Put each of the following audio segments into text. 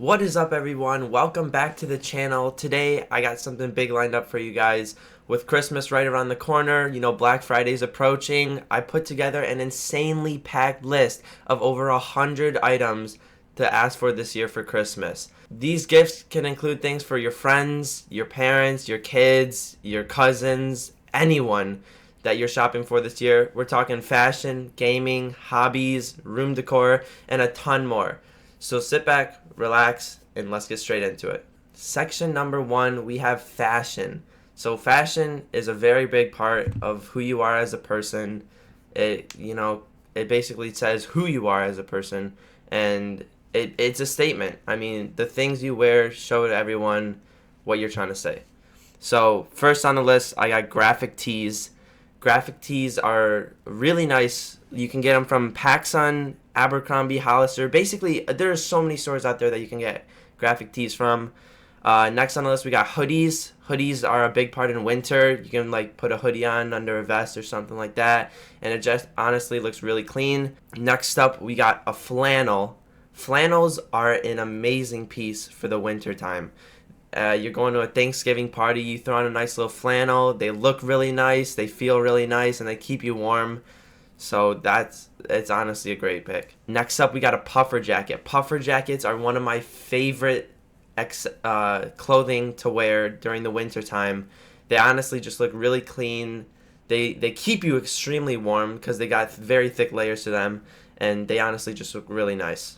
What is up, everyone? Welcome back to the channel. Today I got something big lined up for you guys. With Christmas right around the corner, Black Friday's approaching, I put together an insanely packed list of over 100 items to ask for this year for Christmas. These gifts can include things for your friends, your parents, your kids, your cousins, anyone that you're shopping for this year. We're talking fashion, gaming, hobbies, room decor, and a ton more. So sit back, relax, and let's get straight into it. Section number 1, we have fashion. So fashion is a very big part of who you are as a person. It basically says who you are as a person, and it's a statement. I mean, the things you wear show to everyone what you're trying to say. So first on the list, I got graphic tees. Graphic tees are really nice. You can get them from PacSun, Abercrombie, Hollister. Basically, there are so many stores out there that you can get graphic tees from. Next on the list, we got hoodies. Hoodies are a big part in winter. You can put a hoodie on under a vest or something like that, and it just honestly looks really clean. Next up, we got a flannel. Flannels are an amazing piece for the winter time. You're going to a Thanksgiving party, you throw on a nice little flannel. They look really nice, they feel really nice, and they keep you warm. So it's honestly a great pick. Next up, we got a puffer jacket. Puffer jackets are one of my favorite clothing to wear during the winter time. They honestly just look really clean. They keep you extremely warm because they got very thick layers to them, and they honestly just look really nice.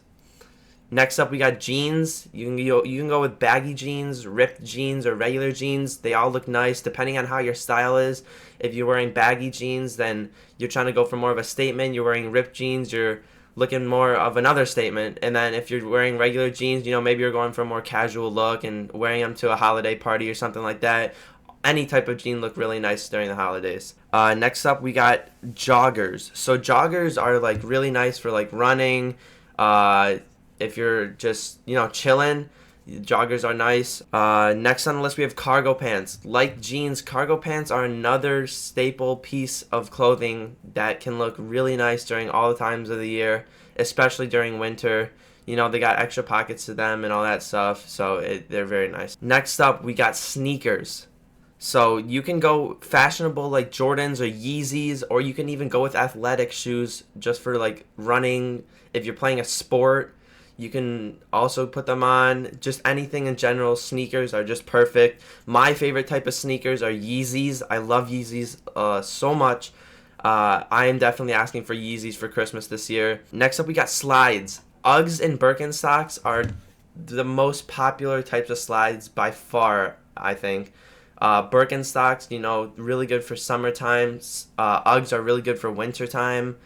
Next up, we got jeans. You can go with baggy jeans, ripped jeans, or regular jeans. They all look nice depending on how your style is. If you're wearing baggy jeans, then you're trying to go for more of a statement. You're wearing ripped jeans, you're looking more of another statement. And then if you're wearing regular jeans, maybe you're going for a more casual look and wearing them to a holiday party or something like that. Any type of jean look really nice during the holidays. Next up, we got joggers. So joggers are really nice for running. If you're just, chilling, joggers are nice. Next on the list, we have cargo pants. Like jeans, cargo pants are another staple piece of clothing that can look really nice during all the times of the year, especially during winter. They got extra pockets to them and all that stuff, so they're very nice. Next up, we got sneakers. So you can go fashionable like Jordans or Yeezys, or you can even go with athletic shoes just for running. If you're playing a sport, you can also put them on. Just anything in general. Sneakers are just perfect. My favorite type of sneakers are Yeezys. I love Yeezys so much. I am definitely asking for Yeezys for Christmas this year. Next up, we got slides. Uggs and Birkenstocks are the most popular types of slides by far, I think. Birkenstocks, really good for summertime. Uggs are really good for wintertime.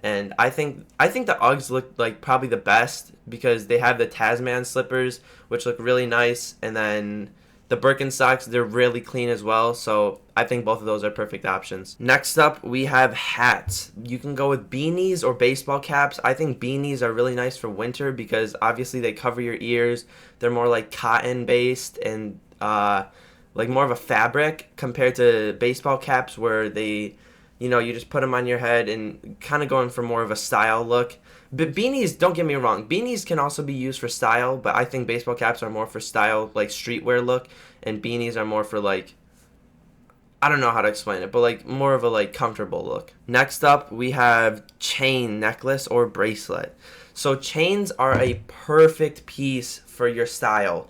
And I think the Uggs look probably the best because they have the Tasman slippers, which look really nice, and then the Birkenstocks, they're really clean as well, so I think both of those are perfect options. Next up, we have hats. You can go with beanies or baseball caps. I think beanies are really nice for winter because obviously they cover your ears. They're more cotton based and more of a fabric compared to baseball caps where they, you just put them on your head and kind of going for more of a style look. But beanies, don't get me wrong, beanies can also be used for style, but I think baseball caps are more for style, streetwear look, and beanies are more for I don't know how to explain it, but more of a comfortable look. Next up, we have chain, necklace, or bracelet. So chains are a perfect piece for your style.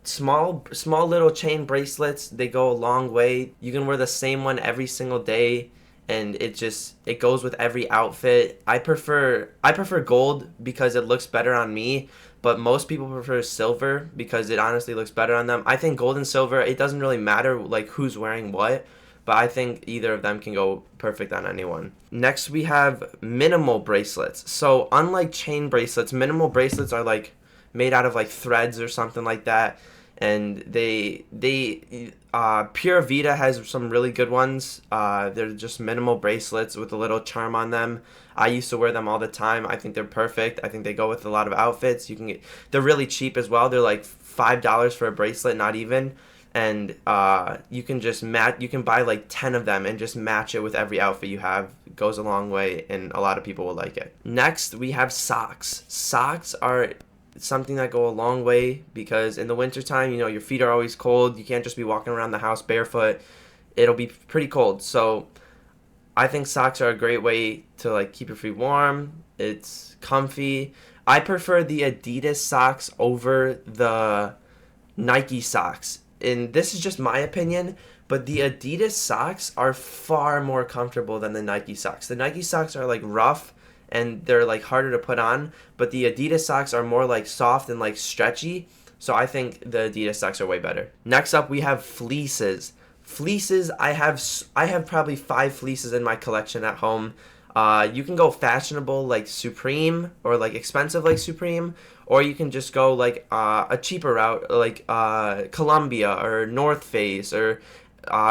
Small little chain bracelets, they go a long way. You can wear the same one every single day, and it goes with every outfit. I prefer gold because it looks better on me, but most people prefer silver because it honestly looks better on them. I think gold and silver, it doesn't really matter who's wearing what, but I think either of them can go perfect on anyone. Next, we have minimal bracelets. So unlike chain bracelets, minimal bracelets are made out of threads or something like that, and Pure Vita has some really good ones. They're just minimal bracelets with a little charm on them. I used to wear them all the time. I think they're perfect. I think they go with a lot of outfits. They're really cheap as well. They're $5 for a bracelet, not even. And you can just you can buy 10 of them and just match it with every outfit you have. It goes a long way, and a lot of people will like it. Next, we have socks. Socks are It's something that go a long way, because in the wintertime, your feet are always cold. You can't just be walking around the house barefoot. It'll be pretty cold. So I think socks are a great way to like keep your feet warm. It's comfy. I prefer the Adidas socks over the Nike socks. And this is just my opinion, but the Adidas socks are far more comfortable than the Nike socks. The Nike socks are like rough and they're like harder to put on, but the Adidas socks are more like soft and like stretchy. So I think the Adidas socks are way better. Next up, we have fleeces. Fleeces, I have probably 5 fleeces in my collection at home. You can go fashionable like Supreme, or like expensive like Supreme, or you can just go like a cheaper route like Columbia or North Face, or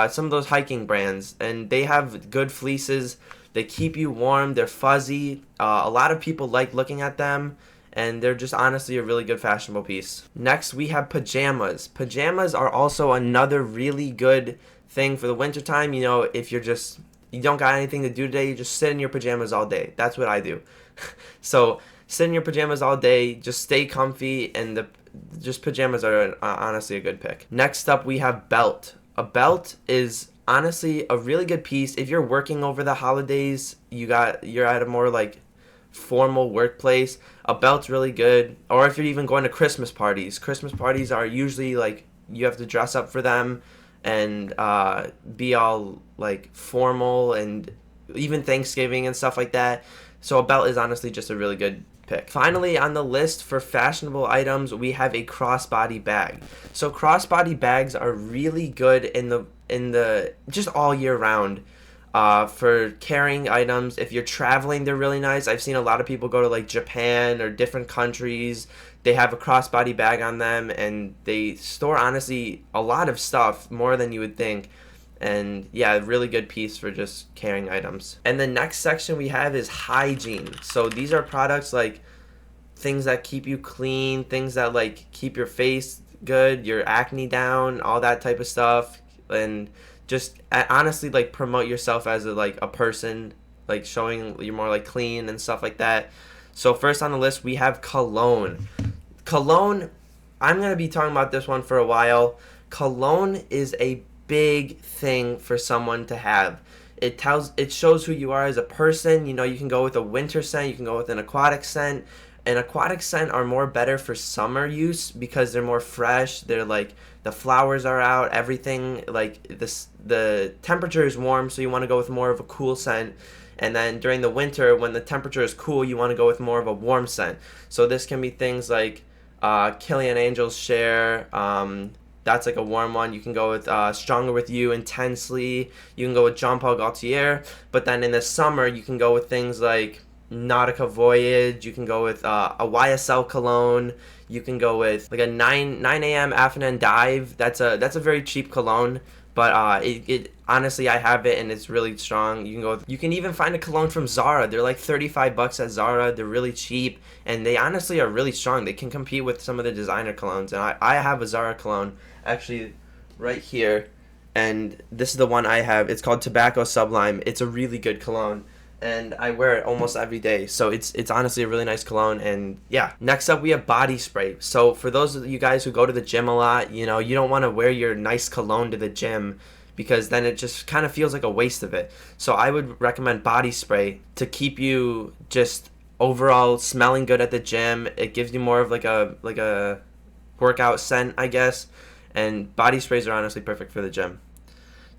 some of those hiking brands, and they have good fleeces. They keep you warm. They're fuzzy. A lot of people like looking at them, and they're just honestly a really good fashionable piece. Next, we have pajamas. Pajamas are also another really good thing for the wintertime. If you don't got anything to do today, you just sit in your pajamas all day. That's what I do. So sit in your pajamas all day, just stay comfy, and just pajamas are honestly a good pick. Next up, we have belt. A belt is honestly a really good piece if you're working over the holidays. You're at a more like formal workplace. A belt's really good. Or if you're even going to Christmas parties. Christmas parties are usually like you have to dress up for them and be all like formal, and even Thanksgiving and stuff like that. So a belt is honestly just a really good pick. Finally, on the list for fashionable items, we have a crossbody bag. So crossbody bags are really good in the just all year round. For carrying items. If you're traveling, they're really nice. I've seen a lot of people go to like Japan or different countries. They have a crossbody bag on them, and they store honestly a lot of stuff, more than you would think. And yeah, really good piece for just carrying items. And the next section we have is hygiene. So these are products like things that keep you clean, things that like keep your face good, your acne down, all that type of stuff, and just honestly like promote yourself as a person, like showing you're more like clean and stuff like that. So first on the list, we have cologne. Cologne, I'm going to be talking about this one for a while. Cologne is a big thing for someone to have. It shows who you are as a person. You can go with a winter scent, you can go with an aquatic scent. And aquatic scent are more better for summer use because they're more fresh. They're like the flowers are out, everything like this. The temperature is warm, so you want to go with more of a cool scent. And then during the winter, when the temperature is cool, you want to go with more of a warm scent. So this can be things like Killian Angel's Share. That's like a warm one. You can go with Stronger With You, Intensely. You can go with Jean Paul Gaultier. But then in the summer, you can go with things like Nautica Voyage. You can go with a YSL cologne. You can go with like a 9 a.m. afternoon dive. That's a very cheap cologne, but it honestly, I have it and it's really strong. You can even find a cologne from Zara. They're like $35 at Zara. They're really cheap, and they honestly are really strong. They can compete with some of the designer colognes, and I have a Zara cologne actually right here, and this is the one I have. It's called Tobacco Sublime. It's a really good cologne, and I wear it almost every day. So it's honestly a really nice cologne. And yeah, next up we have body spray. So for those of you guys who go to the gym a lot, you don't want to wear your nice cologne to the gym, because then it just kind of feels like a waste of it. So I would recommend body spray to keep you just overall smelling good at the gym. It gives you more of like a workout scent, I guess. And body sprays are honestly perfect for the gym.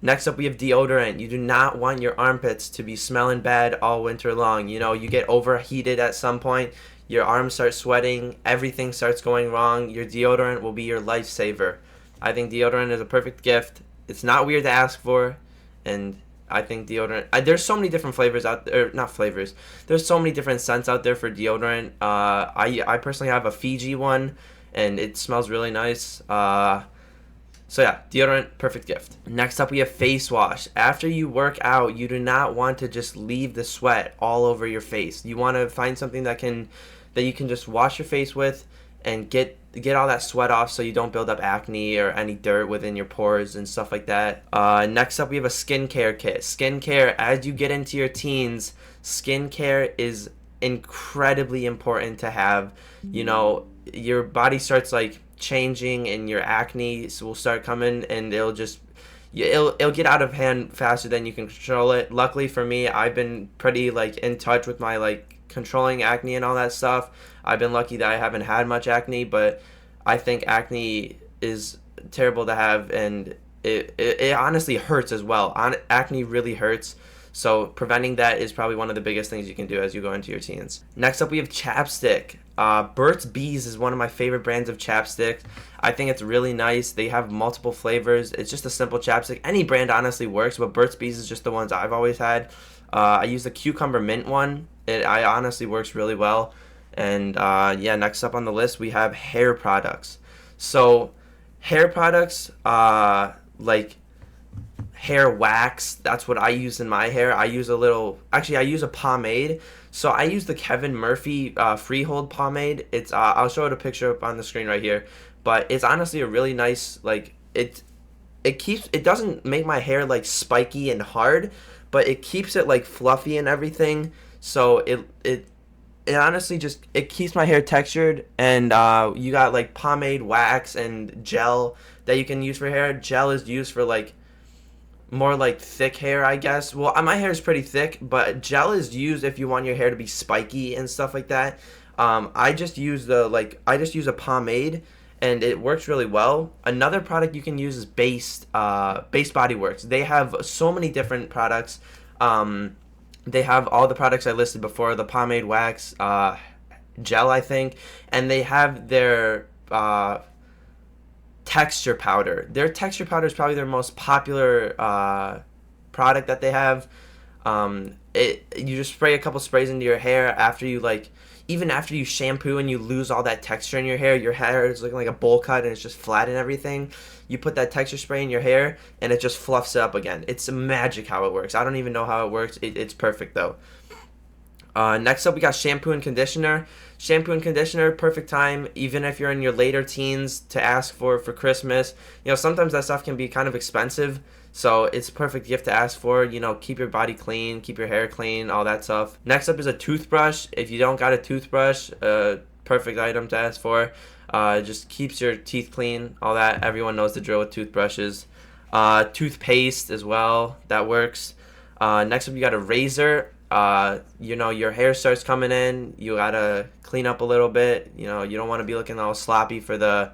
Next up, we have deodorant. You do not want your armpits to be smelling bad all winter long. You get overheated at some point, your arms start sweating, everything starts going wrong. Your deodorant will be your lifesaver. I think deodorant is a perfect gift. It's not weird to ask for, and I think deodorant... there's so many different flavors out there. Not flavors. There's so many different scents out there for deodorant. I personally have a Fiji one, and it smells really nice. So yeah, deodorant, perfect gift. Next up, we have face wash. After you work out, you do not want to just leave the sweat all over your face. You want to find something that you can just wash your face with and get all that sweat off, so you don't build up acne or any dirt within your pores and stuff like that. Next up, we have a skincare kit. Skincare, as you get into your teens, skincare is incredibly important to have. your body starts like changing, and your acne will start coming, and it'll get out of hand faster than you can control it. Luckily for me, I've been pretty like in touch with my like controlling acne and all that stuff. I've been lucky that I haven't had much acne, but I think acne is terrible to have, and it honestly hurts as well. Acne really hurts. So preventing that is probably one of the biggest things you can do as you go into your teens. Next up, we have chapstick. Burt's Bees is one of my favorite brands of chapstick. I think it's really nice. They have multiple flavors. It's just a simple chapstick. Any brand honestly works, but Burt's Bees is just the ones I've always had. I use the cucumber mint one. I honestly works really well. And yeah, next up on the list, we have hair products. So hair products, like hair wax, that's what I use in my hair. I use a pomade. So I use the Kevin Murphy Freehold pomade. It's I'll show it a picture up on the screen right here, but it's honestly a really nice, like, it doesn't make my hair like spiky and hard, but it keeps it like fluffy and everything. So it honestly just, it keeps my hair textured. And you got like pomade, wax, and gel that you can use for hair. Gel is used for like more like thick hair, I guess. Well, my hair is pretty thick, but gel is used if you want your hair to be spiky and stuff like that. I just use a pomade, and it works really well. Another product you can use is Base Body Works. They have so many different products. They have all the products I listed before: the pomade, wax, gel, I think, and they have their texture powder. Their texture powder is probably their most popular product that they have. You just spray a couple sprays into your hair after you even after you shampoo and you lose all that texture in your hair is looking like a bowl cut and it's just flat and everything. You put that texture spray in your hair and it just fluffs it up again. It's magic how it works. I don't even know how it works. It's perfect though. Next up, we got shampoo and conditioner. Shampoo and conditioner, perfect time, even if you're in your later teens, to ask for Christmas. You know, sometimes that stuff can be kind of expensive, so it's a perfect gift to ask for. You know, keep your body clean, keep your hair clean, all that stuff. Next up is a toothbrush. If you don't got a toothbrush, perfect item to ask for. Just keeps your teeth clean, all that. Everyone knows the drill with toothbrushes. Toothpaste as well, that works. Next up, you got a razor. You know, your hair starts coming in, you gotta clean up a little bit. You know, you don't want to be looking all sloppy for the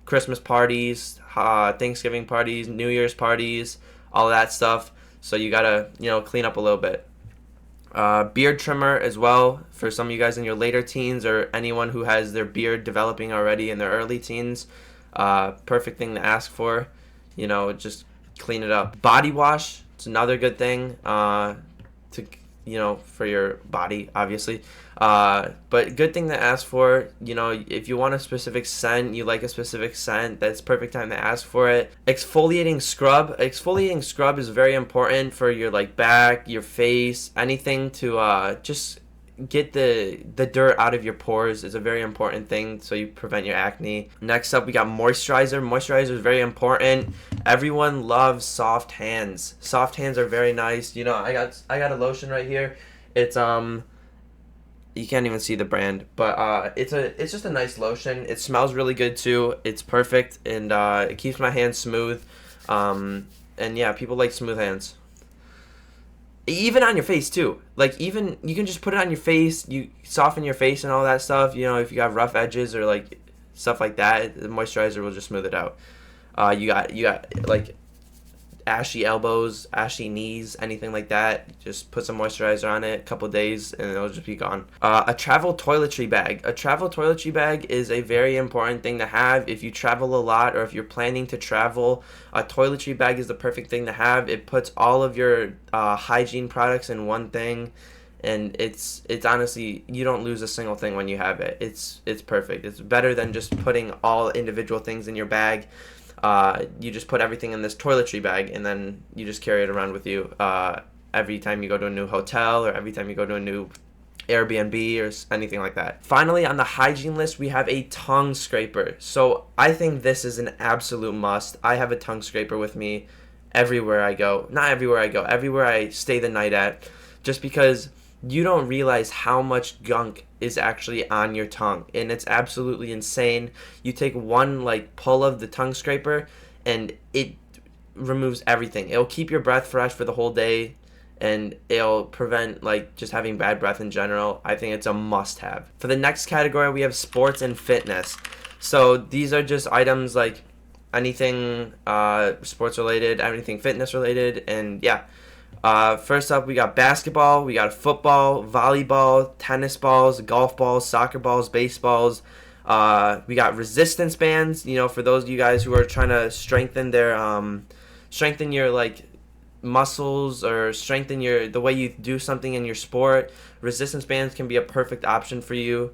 Christmas parties, Thanksgiving parties, New Year's parties, all that stuff. So you gotta, you know, clean up a little bit. Beard trimmer as well for some of you guys in your later teens, or anyone who has their beard developing already in their early teens. Perfect thing to ask for. You know, just clean it up. Body wash, it's another good thing for your body, obviously. But good thing to ask for. You know, if you want a specific scent, you like a specific scent, that's perfect time to ask for it. Exfoliating scrub. Exfoliating scrub is very important for your back, your face, anything to just get the dirt out of your pores is a very important thing, so you prevent your acne. Next up, we got moisturizer. Moisturizer is very important. Everyone loves soft hands. Soft hands are very nice. You know, I got a lotion right here. It's you can't even see the brand, but it's just a nice lotion. It smells really good too. It's perfect, and it keeps my hands smooth. And yeah, people like smooth hands. Even on your face too. Even you can just put it on your face, you soften your face and all that stuff. You know, if you got rough edges or stuff like that, the moisturizer will just smooth it out. You got ashy elbows, ashy knees, anything like that. Just put some moisturizer on it, a couple days, and it'll just be gone. A travel toiletry bag. A travel toiletry bag is a very important thing to have if you travel a lot, or if you're planning to travel. A toiletry bag is the perfect thing to have. It puts all of your hygiene products in one thing, and it's honestly, you don't lose a single thing when you have it. It's perfect. It's better than just putting all individual things in your bag. You just put everything in this toiletry bag, and then you just carry it around with you every time you go to a new hotel, or every time you go to a new Airbnb or anything like that. Finally, on the hygiene list, we have a tongue scraper. So I think this is an absolute must. I have a tongue scraper with me everywhere I go. Not everywhere I go, everywhere I stay the night at, just because you don't realize how much gunk is actually on your tongue, and it's absolutely insane. You take one like pull of the tongue scraper and it removes everything. It'll keep your breath fresh for the whole day, and it'll prevent like just having bad breath in general. I think it's a must have. For the next category, we have sports and fitness. So these are just items like anything sports related, anything fitness related, and yeah. First up, we got basketball, we got football, volleyball, tennis balls, golf balls, soccer balls, baseballs. We got resistance bands, you know, for those of you guys who are trying to strengthen their strengthen your like muscles or strengthen the way you do something in your sport. Resistance bands can be a perfect option for you.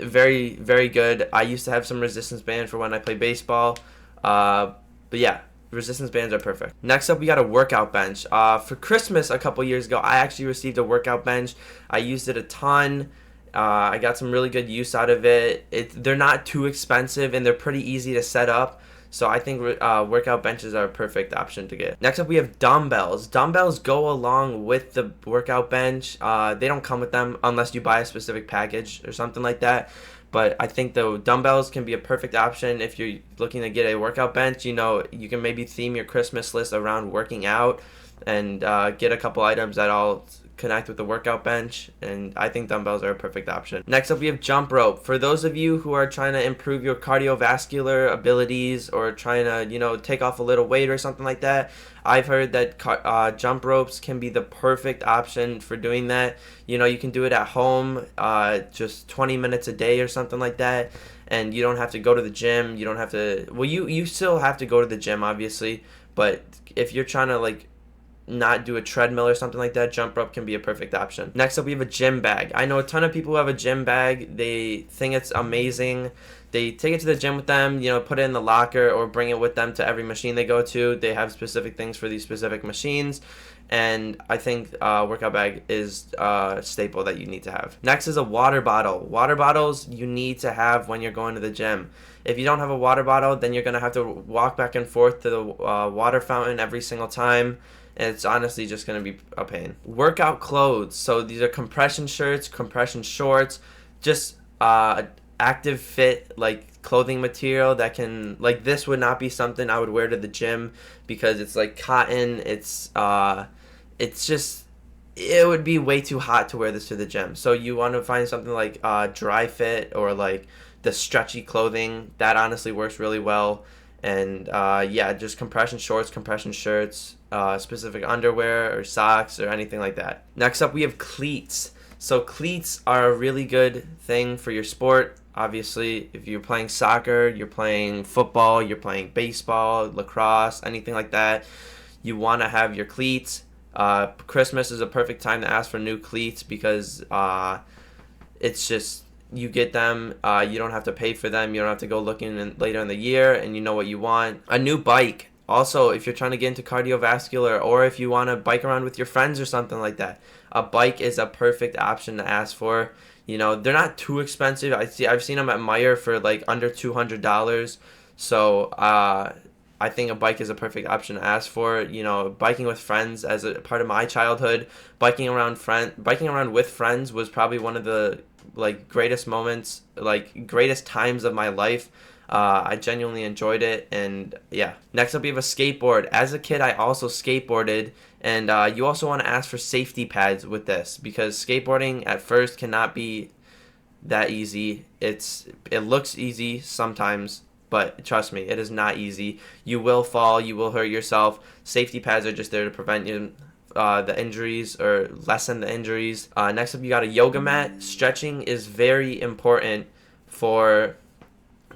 Very, very good. I used to have some resistance bands for when I play baseball. But yeah, resistance bands are perfect. Next up, we got a workout bench. For Christmas a couple years ago, I actually received a workout bench. I used it a ton. I got some really good use out of it. They're not too expensive, and they're pretty easy to set up. So I think workout benches are a perfect option to get. Next up, we have dumbbells. Dumbbells go along with the workout bench. They don't come with them unless you buy a specific package or something like that. But I think the dumbbells can be a perfect option if you're looking to get a workout bench. You know, you can maybe theme your Christmas list around working out and get a couple items that all connect with the workout bench, and I think dumbbells are a perfect option. Next up, we have jump rope. For those of you who are trying to improve your cardiovascular abilities or trying to, you know, take off a little weight or something like that, I've heard that jump ropes can be the perfect option for doing that. You know, you can do it at home, just 20 minutes a day or something like that, and you don't have to go to the gym. You don't have to, well, you still have to go to the gym, obviously, but if you're trying to, like, not do a treadmill or something like that, jump rope can be a perfect option. Next up, we have a gym bag. I know a ton of people who have a gym bag. They think it's amazing. They take it to the gym with them, you know, put it in the locker or bring it with them to every machine they go to. They have specific things for these specific machines, and I think workout bag is a staple that you need to have. Next is a water bottle. Water bottles you need to have when you're going to the gym. If you don't have a water bottle, then you're going to have to walk back and forth to the water fountain every single time. And it's honestly just going to be a pain. Workout clothes. So these are compression shirts, compression shorts, just active fit like clothing material that can, like, this would not be something I would wear to the gym because it's like cotton. It's just, it would be way too hot to wear this to the gym. So you want to find something like dry fit or like the stretchy clothing. That honestly works really well. And yeah, just compression shorts, compression shirts, specific underwear or socks or anything like that. Next up, we have cleats. So cleats are a really good thing for your sport. Obviously, if you're playing soccer, you're playing football, you're playing baseball, lacrosse, anything like that, you want to have your cleats. Christmas is a perfect time to ask for new cleats because it's just, you get them, you don't have to pay for them, you don't have to go looking later in the year, and you know what you want. A new bike. Also, if you're trying to get into cardiovascular or if you want to bike around with your friends or something like that, a bike is a perfect option to ask for. You know, they're not too expensive. I've seen them at Meijer for like under $200. So I think a bike is a perfect option to ask for. You know, biking with friends as a part of my childhood, biking around with friends was probably one of the like greatest moments, like greatest times of my life. I genuinely enjoyed it, and yeah. Next up, we have a skateboard. As a kid, I also skateboarded, and you also want to ask for safety pads with this because skateboarding at first cannot be that easy. It looks easy sometimes, but trust me, it is not easy. You will fall, you will hurt yourself. Safety pads are just there to prevent you the injuries or lessen the injuries. Next up, you got a yoga mat. Stretching is very important for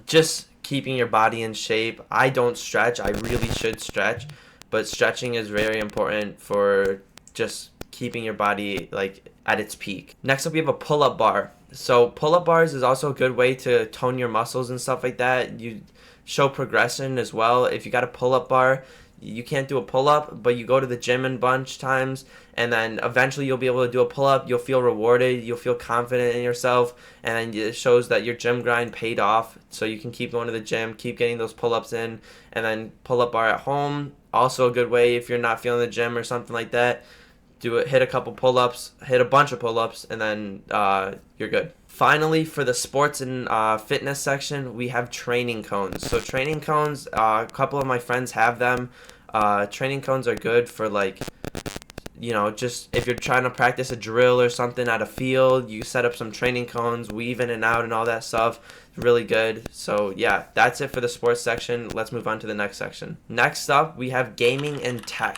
just keeping your body in shape. I don't stretch. I really should stretch, but stretching is very important for just keeping your body like at its peak. Next up, we have a pull-up bar. So pull-up bars is also a good way to tone your muscles and stuff like that. You show progression as well. If you got a pull-up bar, you can't do a pull-up, but you go to the gym a bunch times, and then eventually you'll be able to do a pull-up. You'll feel rewarded. You'll feel confident in yourself, and it shows that your gym grind paid off, so you can keep going to the gym, keep getting those pull-ups in, and then pull-up bar at home. Also a good way if you're not feeling the gym or something like that. hit a couple pull-ups, hit a bunch of pull-ups, and then you're good. Finally, for the sports and fitness section, we have training cones. So training cones, a couple of my friends have them. Training cones are good for, like, you know, just if you're trying to practice a drill or something at a field, you set up some training cones, weave in and out and all that stuff. It's really good. So yeah, that's it for the sports section. Let's move on to the next section. Next up, we have gaming and tech.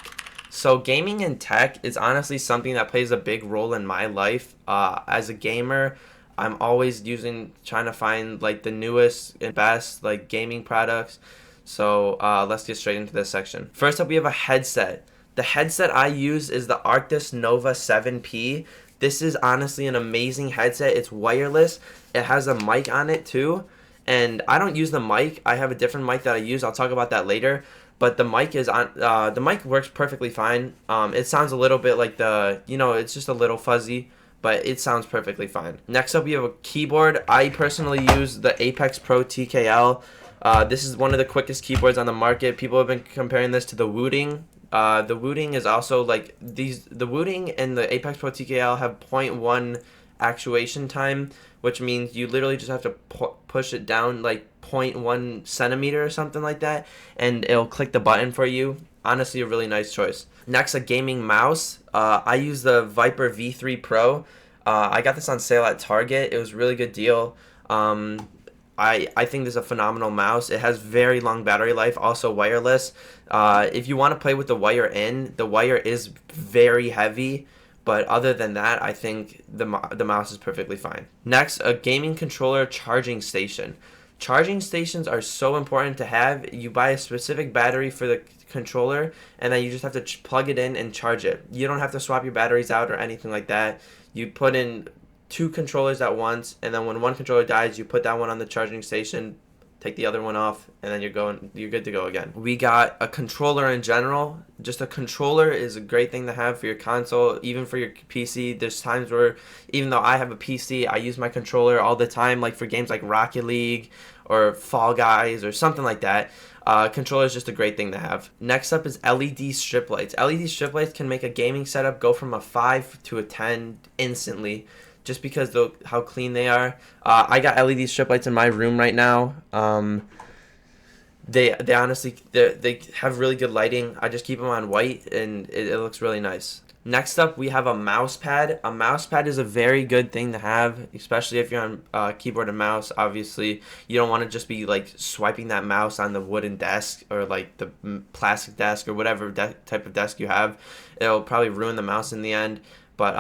So gaming and tech is honestly something that plays a big role in my life. As a gamer, I'm always trying to find like the newest and best like gaming products. So let's get straight into this section. First up, we have a headset. The headset I use is the Arctis Nova 7P. This is honestly an amazing headset. It's wireless. It has a mic on it too. And I don't use the mic. I have a different mic that I use. I'll talk about that later. But the mic is on. The mic works perfectly fine. It sounds a little bit like it's just a little fuzzy, but it sounds perfectly fine. Next up, we have a keyboard. I personally use the Apex Pro TKL. This is one of the quickest keyboards on the market. People have been comparing this to the Wooting. The Wooting is also like the Wooting and the Apex Pro TKL have 0.1 actuation time, which means you literally just have to push it down like 0.1 centimeter or something like that, and it'll click the button for you. Honestly, a really nice choice. Next, a gaming mouse. I use the Viper V3 Pro. I got this on sale at Target. It was a really good deal. I think this is a phenomenal mouse. It has very long battery life, also wireless. If you want to play with the wire is very heavy, but other than that, I think the mouse is perfectly fine. Next, a gaming controller charging station. Charging stations are so important to have. You buy a specific battery for the controller, and then you just have to plug it in and charge it. You don't have to swap your batteries out or anything like that. You put in 2 controllers at once, and then when one controller dies, you put that one on the charging station, take the other one off, and then you're good to go again. We got a controller in general. Just a controller is a great thing to have for your console, even for your PC. There's times where, even though I have a PC, I use my controller all the time, like for games like Rocket League or Fall Guys or something like that. Controller is just a great thing to have. Next up is LED strip lights. LED strip lights can make a gaming setup go from a 5 to a 10 instantly, just because how clean they are. I got LED strip lights in my room right now. They honestly they have really good lighting. I just keep them on white, and it looks really nice. Next up, we have a mouse pad. A mouse pad is a very good thing to have, especially if you're on keyboard and mouse. Obviously, you don't want to just be like swiping that mouse on the wooden desk or like the plastic desk or whatever type of desk you have. It'll probably ruin the mouse in the end. But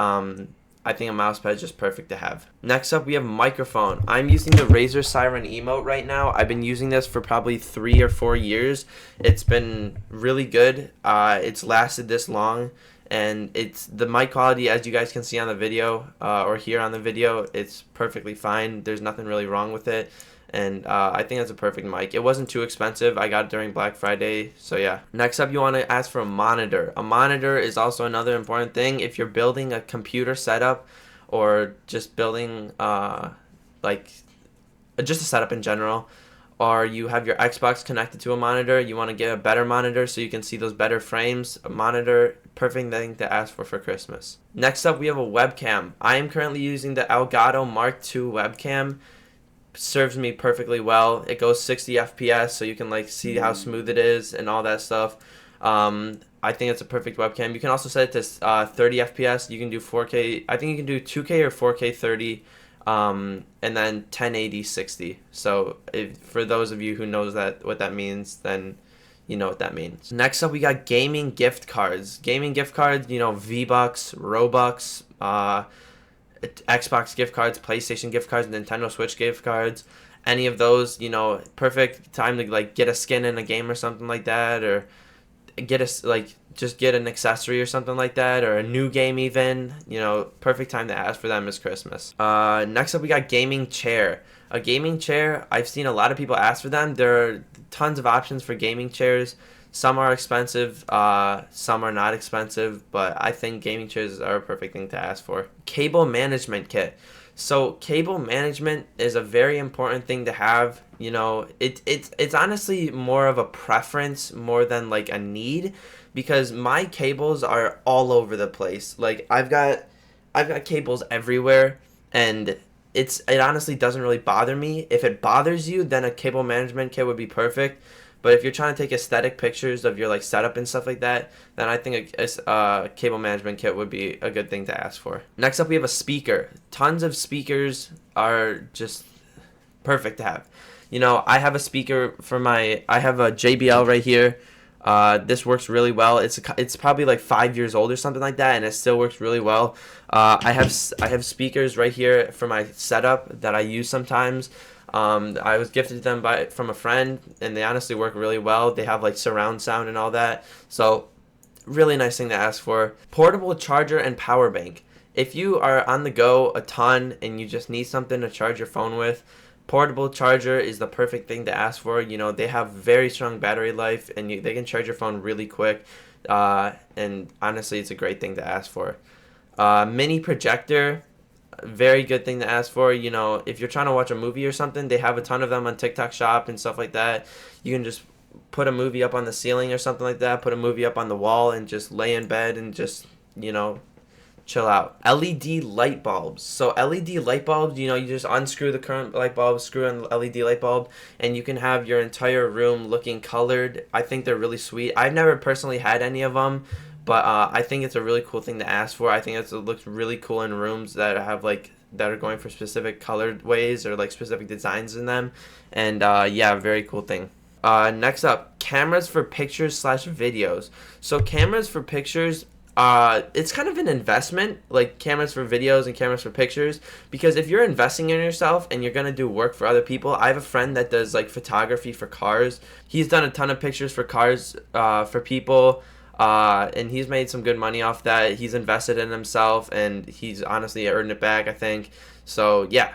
I think a mouse pad is just perfect to have. Next up, we have microphone. I'm using the Razer Siren Emote right now. I've been using this for probably 3 or 4 years. It's been really good. It's lasted this long, and it's the mic quality, as you guys can see on the video or hear on the video, it's perfectly fine. There's nothing really wrong with it. And I think that's a perfect mic. It wasn't too expensive. I got it during Black Friday. So yeah. Next up, you want to ask for a monitor. A monitor is also another important thing. If you're building a computer setup or just building just a setup in general, or you have your Xbox connected to a monitor, you want to get a better monitor so you can see those better frames. A monitor, perfect thing to ask for Christmas. Next up, we have a webcam. I am currently using the Elgato Mark II webcam. Serves me perfectly well. It goes 60 FPS, so you can like see how smooth it is and all that stuff. I think it's a perfect webcam. You can also set it to 30 FPS. You can do 4K. I think you can do 2K or 4K 30, and then 1080 60. So for those of you who knows what that means, then you know what that means. Next up, we got gaming gift cards. Gaming gift cards, V-Bucks, Robux, Xbox gift cards, PlayStation gift cards, Nintendo Switch gift cards, any of those, perfect time to like get a skin in a game or something like that, or just get an accessory or something like that, or a new game even. Perfect time to ask for them is Christmas. Next up, we got gaming chair. A gaming chair, I've seen a lot of people ask for them. There are tons of options for gaming chairs. Some are expensive, some are not expensive, but I think gaming chairs are a perfect thing to ask for. Cable management kit. So cable management is a very important thing to have. You know, it's honestly more of a preference more than like a need, because my cables are all over the place. Like I've got cables everywhere, and it honestly doesn't really bother me. If it bothers you, then a cable management kit would be perfect. But if you're trying to take aesthetic pictures of your like setup and stuff like that, then I think a cable management kit would be a good thing to ask for. Next up, we have a speaker. Tons of speakers are just perfect to have. You know, I have a speaker for I have a JBL right here. This works really well. It's probably like 5 years old or something like that, and it still works really well. I have speakers right here for my setup that I use sometimes. I was gifted them from a friend, and they honestly work really well. They have like surround sound and all that, so really nice thing to ask for. Portable charger and power bank. If you are on the go a ton and you just need something to charge your phone with, portable charger is the perfect thing to ask for. You know, they have very strong battery life, and they can charge your phone really quick. And honestly, it's a great thing to ask for. Mini projector, very good thing to ask for. You know, if you're trying to watch a movie or something, they have a ton of them on TikTok Shop and stuff like that. You can just put a movie up on the ceiling or something like that, put a movie up on the wall, and just lay in bed and just, you know, chill out. LED light bulbs. So LED light bulbs, you know, you just unscrew the current light bulb, screw in the LED light bulb, and you can have your entire room looking colored. I think they're really sweet. I've never personally had any of them, but I think it's a really cool thing to ask for. I think it looks really cool in rooms that have like that are going for specific colored ways or like specific designs in them. And yeah, very cool thing. Next up, cameras for pictures slash videos. So cameras for pictures, it's kind of an investment, like cameras for videos and cameras for pictures, because if you're investing in yourself and you're gonna do work for other people. I have a friend that does like photography for cars. He's done a ton of pictures for cars for people. And he's made some good money off that. He's invested in himself, and he's honestly earned it back, I think. So yeah.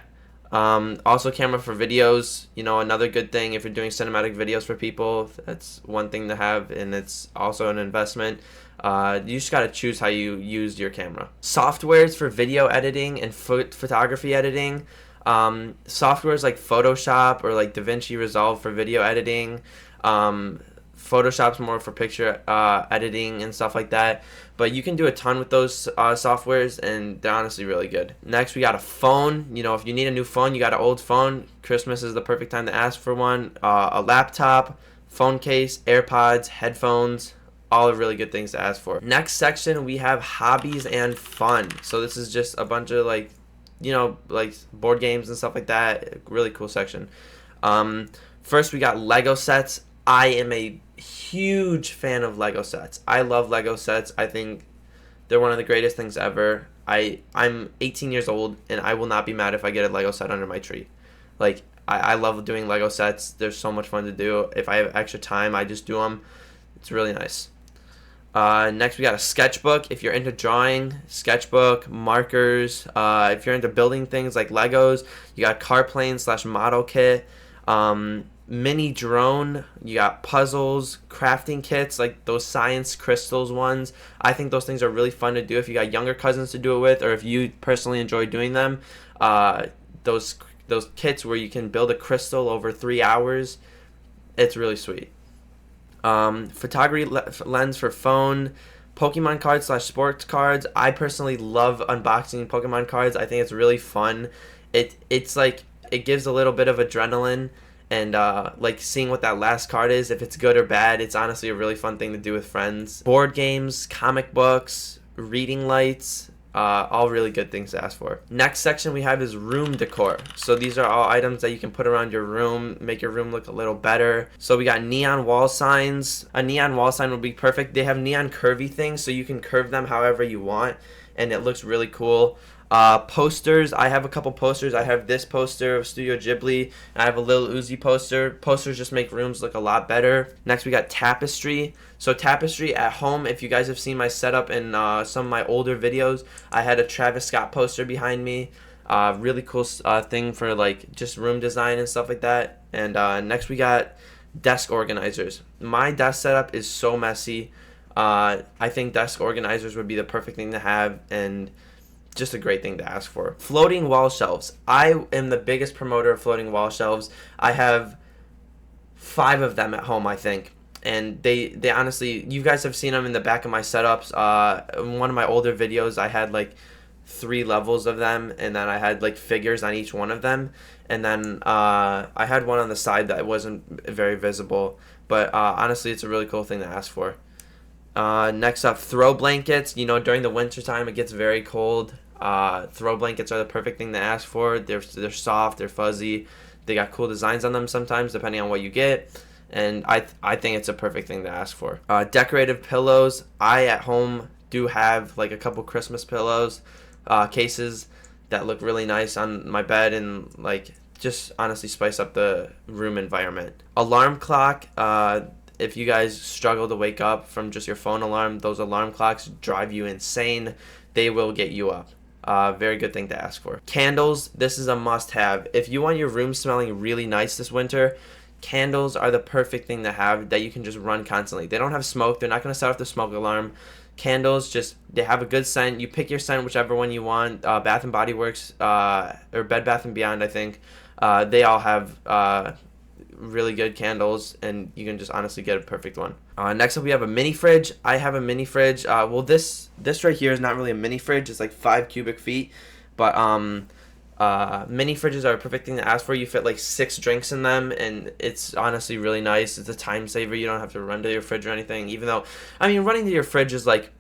Also camera for videos, you know, another good thing if you're doing cinematic videos for people. That's one thing to have, and it's also an investment. You just got to choose how you use your camera. Softwares for video editing and photography editing. Softwares like Photoshop or like DaVinci Resolve for video editing. Photoshop's more for picture editing and stuff like that, but you can do a ton with those softwares, and they're honestly really good. Next, we got a phone. You know, if you need a new phone, you got an old phone, Christmas is the perfect time to ask for one. A laptop, phone case, AirPods, headphones, all are really good things to ask for. Next section, we have hobbies and fun. So this is just a bunch of like, you know, like board games and stuff like that. Really cool section. First, we got Lego sets. I am a huge fan of Lego sets. I love Lego sets. I think they're one of the greatest things ever. I'm 18 years old, and I will not be mad if I get a Lego set under my tree. Like, I love doing Lego sets. They're so much fun to do. If I have extra time, I just do them. It's really nice. Next, we got a sketchbook. If you're into drawing, sketchbook, markers. If you're into building things like Legos, you got car plane / model kit. Mini drone, you got puzzles, crafting kits, like those science crystals ones. I think those things are really fun to do if you got younger cousins to do it with, or if you personally enjoy doing them. Those kits where you can build a crystal over 3 hours, it's really sweet. Photography lens for phone, Pokemon cards / sports cards. I personally love unboxing Pokemon cards. I think it's really fun. It's like it gives a little bit of adrenaline. And like seeing what that last card is, if it's good or bad, it's honestly a really fun thing to do with friends. Board games, comic books, reading lights, all really good things to ask for. Next section we have is room decor. So these are all items that you can put around your room, make your room look a little better. So we got neon wall signs. A neon wall sign would be perfect. They have neon curvy things, so you can curve them however you want, and it looks really cool. Posters. I have a couple posters. I have this poster of Studio Ghibli, and I have a Lil Uzi poster. Posters just make rooms look a lot better. Next, we got tapestry. So tapestry at home, if you guys have seen my setup in some of my older videos, I had a Travis Scott poster behind me. Really cool thing for like just room design and stuff like that. And next, we got desk organizers. My desk setup is so messy. I think desk organizers would be the perfect thing to have, and just a great thing to ask for. Floating wall shelves. I am the biggest promoter of floating wall shelves. I have 5 of them at home, I think. And they honestly, you guys have seen them in the back of my setups. In one of my older videos, I had like 3 levels of them, and then I had like figures on each one of them. And then I had one on the side that wasn't very visible. But honestly, it's a really cool thing to ask for. Next up, throw blankets. You know, during the winter time, it gets very cold. Throw blankets are the perfect thing to ask for. They're soft, they're fuzzy. They got cool designs on them sometimes, depending on what you get. And I think it's a perfect thing to ask for. Decorative pillows. I at home do have like a couple Christmas pillows cases that look really nice on my bed and like just honestly spice up the room environment. Alarm clock. If you guys struggle to wake up from just your phone alarm, those alarm clocks drive you insane. They will get you up. Very good thing to ask for. Candles. This is a must-have. If you want your room smelling really nice this winter, candles are the perfect thing to have that you can just run constantly. They don't have smoke. They're not going to set off the smoke alarm. Candles, just they have a good scent. You pick your scent, whichever one you want. Bath and Body Works or Bed Bath and Beyond, I think. They all have really good candles, and you can just honestly get a perfect one. Next up, we have a mini fridge. I have a mini fridge. Well, this right here is not really a mini fridge. It's like 5 cubic feet, but mini fridges are a perfect thing to ask for. You fit like 6 drinks in them, and it's honestly really nice. It's a time saver. You don't have to run to your fridge or anything, even though, I mean, running to your fridge is like,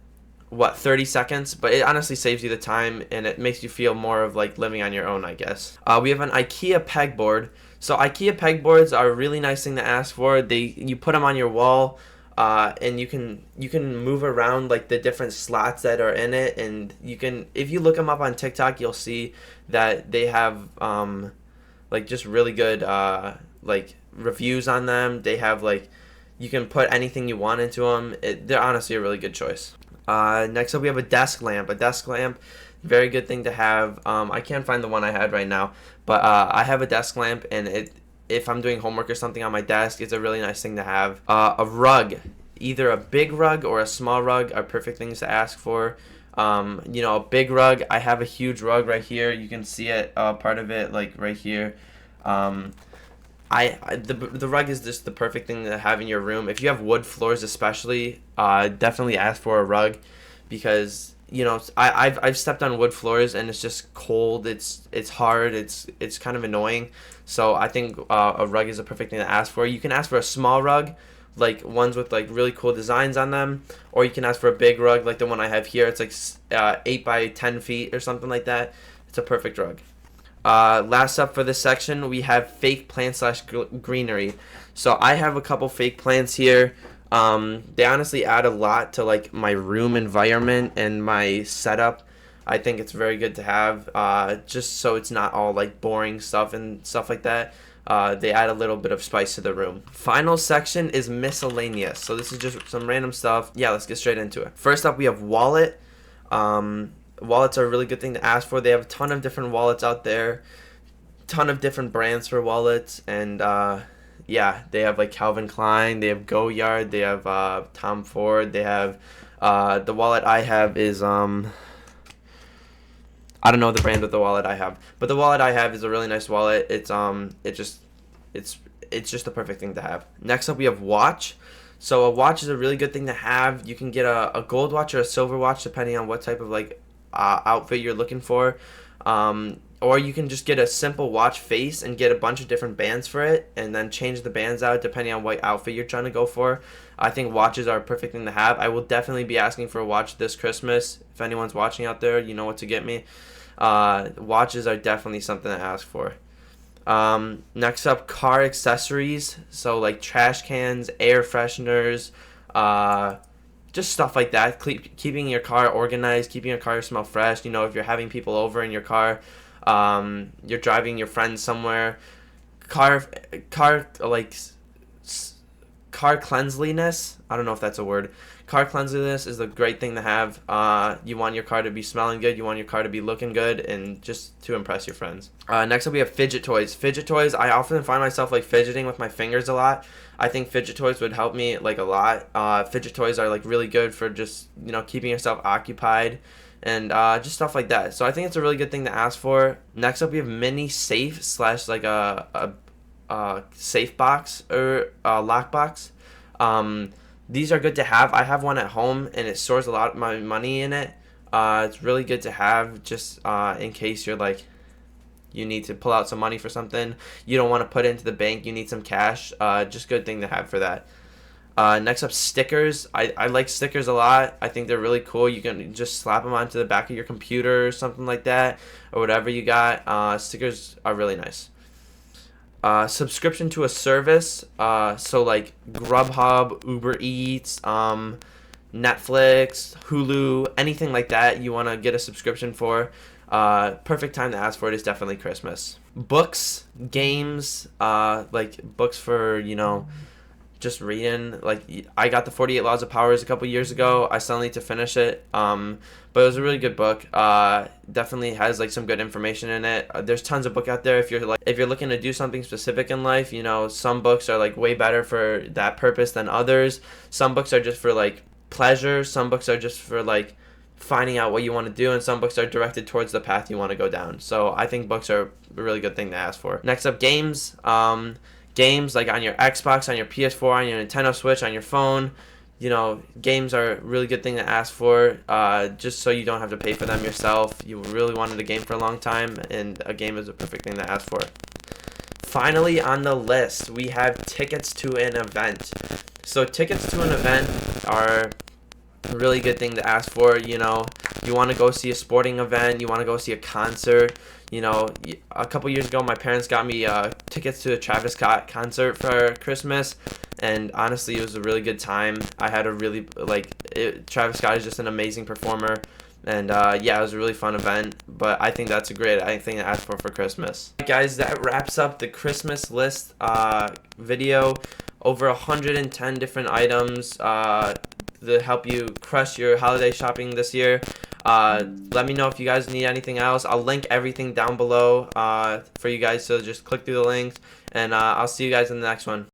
what, 30 seconds? But it honestly saves you the time, and it makes you feel more of like living on your own, I guess. We have an IKEA pegboard. So IKEA pegboards are a really nice thing to ask for. You put them on your wall, and you can move around like the different slots that are in it, and you can, if you look them up on TikTok, you'll see that they have like just really good like reviews on them. They have like, you can put anything you want into them. They're honestly a really good choice. Next up, we have a desk lamp. A desk lamp, very good thing to have. I can't find the one I had right now, but I have a desk lamp, and if I'm doing homework or something on my desk, it's a really nice thing to have. A rug, either a big rug or a small rug, are perfect things to ask for. You know, a big rug, I have a huge rug right here. You can see it, part of it, like right here. The rug is just the perfect thing to have in your room. If you have wood floors especially, definitely ask for a rug, because you know, I've stepped on wood floors and it's just cold. It's hard. It's kind of annoying. So I think a rug is a perfect thing to ask for. You can ask for a small rug, like ones with like really cool designs on them, or you can ask for a big rug like the one I have here. It's like 8 by 10 feet or something like that. It's a perfect rug. Last up for this section, we have fake plant / greenery. So I have a couple fake plants here. They honestly add a lot to like my room environment and my setup. I think it's very good to have, just so it's not all like boring stuff and stuff like that. They add a little bit of spice to the room. Final section is miscellaneous. So this is just some random stuff. Yeah, let's get straight into it. First up, we have wallet. Wallets are a really good thing to ask for. They have a ton of different wallets out there, ton of different brands for wallets, and yeah, they have like Calvin Klein, they have Goyard, they have Tom Ford, they have the wallet I have is I don't know the brand of the wallet I have, but the wallet I have is a really nice wallet. It's just the perfect thing to have. Next up, we have watch. So a watch is a really good thing to have. You can get a gold watch or a silver watch depending on what type of like outfit you're looking for. Or you can just get a simple watch face and get a bunch of different bands for it, and then change the bands out depending on what outfit you're trying to go for. I think watches are a perfect thing to have. I will definitely be asking for a watch this Christmas. If anyone's watching out there, you know what to get me. Watches are definitely something to ask for. Next up, car accessories. So like trash cans, air fresheners, just stuff like that. Keeping your car organized, keeping your car smell fresh. You know, if you're having people over in your car, you're driving your friends somewhere, car cleanliness, I don't know if that's a word. Car cleanliness is a great thing to have. You want your car to be smelling good, you want your car to be looking good, and just to impress your friends. Next up, we have fidget toys. Fidget toys, I often find myself like fidgeting with my fingers a lot. I think fidget toys would help me like a lot. Fidget toys are like really good for just, you know, keeping yourself occupied and just stuff like that. So I think it's a really good thing to ask for. Next up, we have mini safe slash like a safe box or lock box. These are good to have. I have one at home, and it stores a lot of my money in it. It's really good to have just in case you're like, you need to pull out some money for something. You don't want to put it into the bank. You need some cash. Just good thing to have for that. Next up, stickers. I like stickers a lot. I think they're really cool. You can just slap them onto the back of your computer or something like that, or whatever you got. Stickers are really nice. Subscription to a service. So like Grubhub, Uber Eats, Netflix, Hulu, anything like that you want to get a subscription for. Perfect time to ask for it is definitely Christmas. Books, games, like books for, just reading. Like, I got the 48 Laws of Powers a couple years ago. I still need to finish it, but it was a really good book. Definitely has like some good information in it. There's tons of book out there if you're looking to do something specific in life. Some books are like way better for that purpose than others. Some books are just for like pleasure. Some books are just for like finding out what you want to do, and some books are directed towards the path you want to go down. So I think books are a really good thing to ask for. Next up, games. Games like on your Xbox, on your PS4, on your Nintendo Switch, on your phone. Games are a really good thing to ask for, just so you don't have to pay for them yourself. You really wanted a game for a long time, and a game is a perfect thing to ask for. Finally on the list, we have tickets to an event. So tickets to an event are a really good thing to ask for. You want to go see a sporting event, you want to go see a concert. A couple years ago, my parents got me tickets to a Travis Scott concert for Christmas, and honestly, it was a really good time. I had a really, Travis Scott is just an amazing performer, and yeah, it was a really fun event, but I think that's a great thing to ask for Christmas. Guys, that wraps up the Christmas list video. Over 110 different items to help you crush your holiday shopping this year. Let me know if you guys need anything else. I'll link everything down below for you guys, so just click through the links, and I'll see you guys in the next one.